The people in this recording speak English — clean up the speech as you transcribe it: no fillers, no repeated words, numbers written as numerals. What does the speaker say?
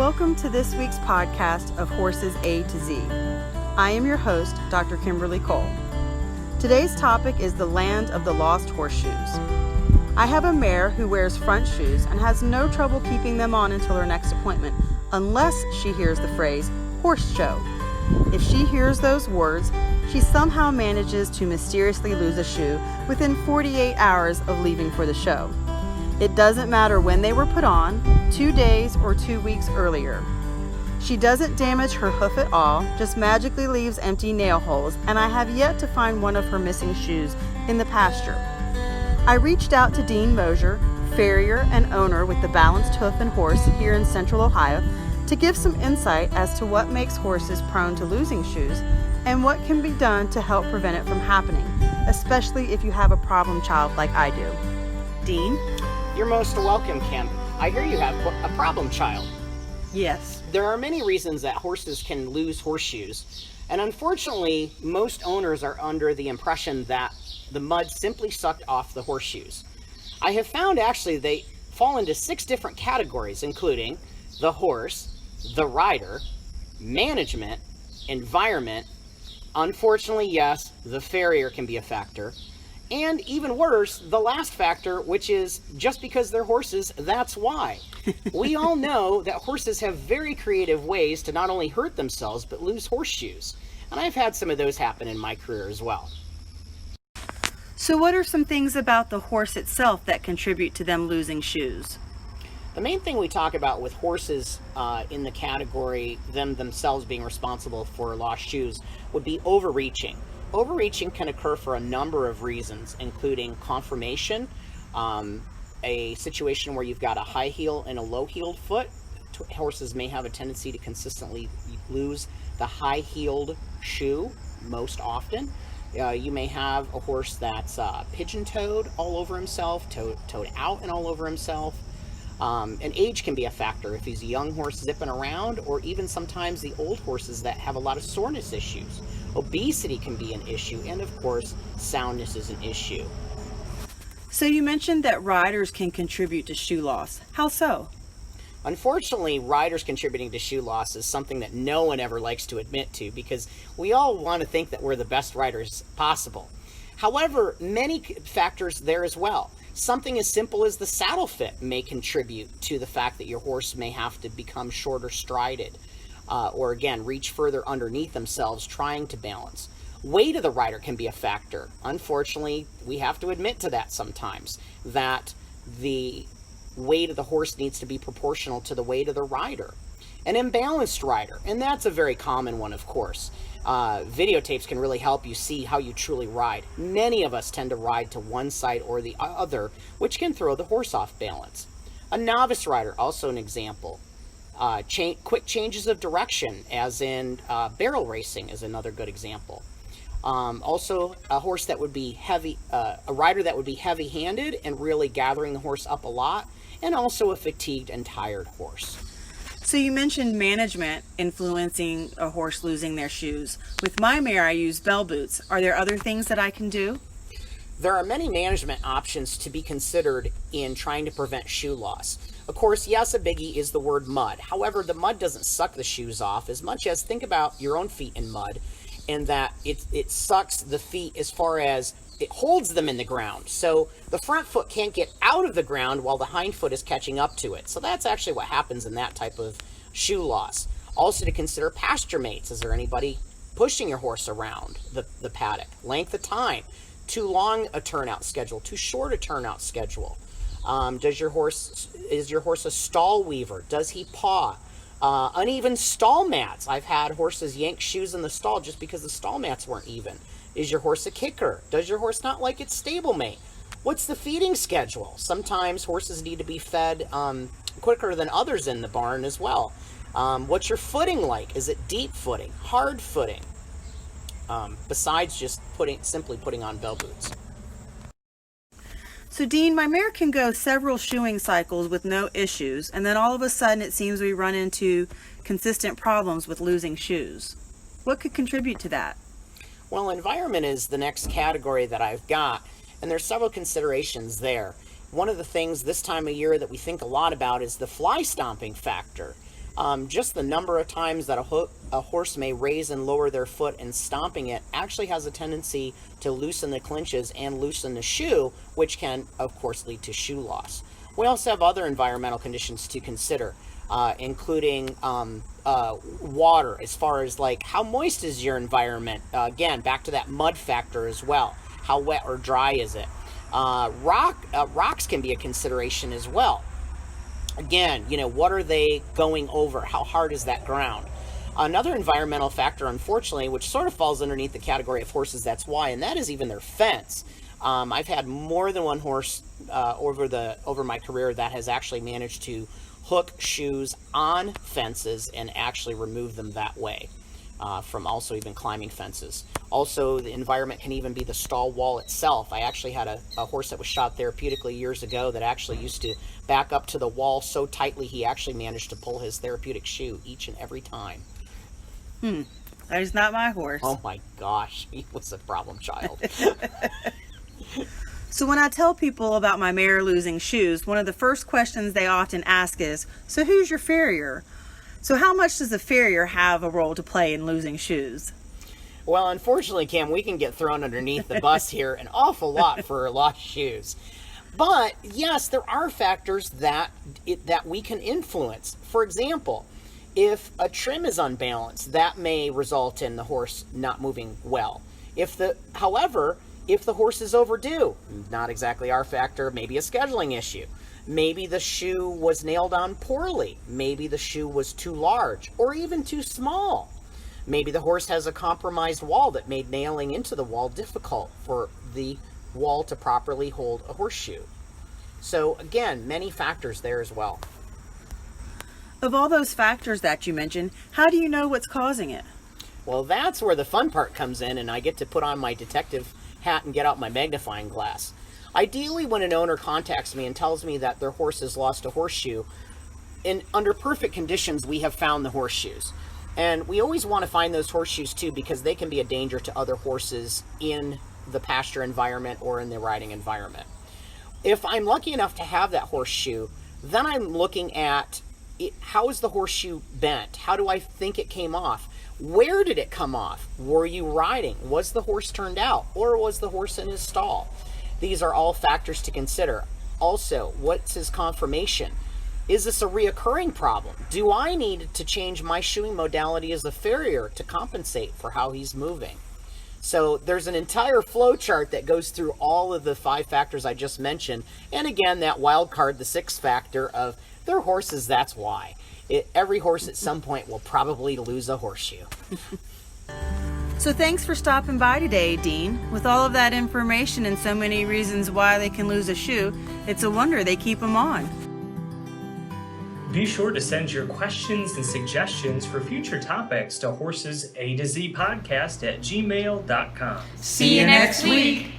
Welcome to this week's podcast of Horses A to Z. I am your host, Dr. Kimberly Cole. Today's topic is the land of the lost horseshoes. I have a mare who wears front shoes and has no trouble keeping them on until her next appointment, unless she hears the phrase horse show. If she hears those words, she somehow manages to mysteriously lose a shoe within 48 hours of leaving for the show. It doesn't matter when they were put on, 2 days or 2 weeks earlier. She doesn't damage her hoof at all, just magically leaves empty nail holes, and I have yet to find one of her missing shoes in the pasture. I reached out to Dean Mosier, farrier and owner with the Balanced Hoof and Horse here in Central Ohio, to give some insight as to what makes horses prone to losing shoes and what can be done to help prevent it from happening, especially if you have a problem child like I do. Dean? You're most welcome, Kim. I hear you have a problem child. Yes. There are many reasons that horses can lose horseshoes, and unfortunately, most owners are under the impression that the mud simply sucked off the horseshoes. I have found actually they fall into 6 different categories, including the horse, the rider, management, environment. Unfortunately, yes, the farrier can be a factor. And even worse, the last factor, which is just because they're horses, that's why. We all know that horses have very creative ways to not only hurt themselves, but lose horseshoes. And I've had some of those happen in my career as well. So what are some things about the horse itself that contribute to them losing shoes? The main thing we talk about with horses in the category, them themselves being responsible for lost shoes, would be overreaching. Overreaching can occur for a number of reasons, including conformation, a situation where you've got a high heel and a low heeled foot. Horses may have a tendency to consistently lose the high heeled shoe most often. You may have a horse that's pigeon-toed all over himself, toed out and all over himself. And age can be a factor if he's a young horse zipping around, or even sometimes the old horses that have a lot of soreness issues. Obesity can be an issue, and of course, soundness is an issue. So you mentioned that riders can contribute to shoe loss. How so? Unfortunately, riders contributing to shoe loss is something that no one ever likes to admit to, because we all want to think that we're the best riders possible. However, many factors there as well. Something as simple as the saddle fit may contribute to the fact that your horse may have to become shorter strided, or again, reach further underneath themselves trying to balance. Weight of the rider can be a factor. Unfortunately, we have to admit to that sometimes, that the weight of the horse needs to be proportional to the weight of the rider. An imbalanced rider, and that's a very common one, of course. Videotapes can really help you see how you truly ride. Many of us tend to ride to one side or the other, which can throw the horse off balance. A novice rider, also an example. Quick changes of direction, as in barrel racing, is another good example. Also, a horse that would be heavy, a rider that would be heavy-handed and really gathering the horse up a lot, and also a fatigued and tired horse. So you mentioned management influencing a horse losing their shoes. With my mare, I use bell boots. Are there other things that I can do? There are many management options to be considered in trying to prevent shoe loss. Of course, yes, a biggie is the word mud. However, the mud doesn't suck the shoes off as much as think about your own feet in mud, and that it sucks the feet as far as it holds them in the ground. So the front foot can't get out of the ground while the hind foot is catching up to it. So that's actually what happens in that type of shoe loss. Also to consider pasture mates. Is there anybody pushing your horse around the paddock? Length of time. Too long a turnout schedule, too short a turnout schedule. Is your horse a stall weaver? Does he paw? Uneven stall mats. I've had horses yank shoes in the stall just because the stall mats weren't even. Is your horse a kicker? Does your horse not like its stablemate? What's the feeding schedule? Sometimes horses need to be fed quicker than others in the barn as well. What's your footing like? Is it deep footing, hard footing? Besides just simply putting on bell boots. So Dean, my mare can go several shoeing cycles with no issues, and then all of a sudden it seems we run into consistent problems with losing shoes. What could contribute to that? Well, environment is the next category that I've got, and there's several considerations there. One of the things this time of year that we think a lot about is the fly stomping factor. Just the number of times that a horse may raise and lower their foot and stomping it actually has a tendency to loosen the clinches and loosen the shoe, which can, of course, lead to shoe loss. We also have other environmental conditions to consider, including water, as far as like how moist is your environment. Again, back to that mud factor as well. How wet or dry is it? Rocks can be a consideration as well. Again, what are they going over? How hard is that ground? Another environmental factor, unfortunately, which sort of falls underneath the category of horses, that's why, and that is even their fence. I've had more than one horse over my career that has actually managed to hook shoes on fences and actually remove them that way, from also even climbing fences. Also, the environment can even be the stall wall itself. I actually had a horse that was shot therapeutically years ago that actually used to back up to the wall so tightly he actually managed to pull his therapeutic shoe each and every time. That is not my horse. Oh my gosh, he was a problem child. So when I tell people about my mare losing shoes, one of the first questions they often ask is, so who's your farrier? So how much does the farrier have a role to play in losing shoes? Well, unfortunately, Cam, we can get thrown underneath the bus here an awful lot for lost shoes. But yes, there are factors that we can influence. For example, if a trim is unbalanced, that may result in the horse not moving well. However, if the horse is overdue, not exactly our factor, maybe a scheduling issue. Maybe the shoe was nailed on poorly. Maybe the shoe was too large or even too small. Maybe the horse has a compromised wall that made nailing into the wall difficult for the wall to properly hold a horseshoe. So again, many factors there as well. Of all those factors that you mentioned, how do you know what's causing it? Well, that's where the fun part comes in, and I get to put on my detective hat and get out my magnifying glass. Ideally, when an owner contacts me and tells me that their horse has lost a horseshoe, under perfect conditions, we have found the horseshoes. And we always want to find those horseshoes too, because they can be a danger to other horses in the pasture environment or in the riding environment. If I'm lucky enough to have that horseshoe, then I'm looking at how is the horseshoe bent? How do I think it came off? Where did it come off? Were you riding? Was the horse turned out? Or was the horse in his stall? These are all factors to consider. Also, what's his conformation? Is this a reoccurring problem? Do I need to change my shoeing modality as a farrier to compensate for how he's moving? So there's an entire flow chart that goes through all of the 5 factors I just mentioned. And again, that wild card, the 6th factor of their horses, that's why. Every horse at some point will probably lose a horseshoe. So thanks for stopping by today, Dean. With all of that information and so many reasons why they can lose a shoe, it's a wonder they keep them on. Be sure to send your questions and suggestions for future topics to horsesAtoZ podcast@gmail.com. See you next week.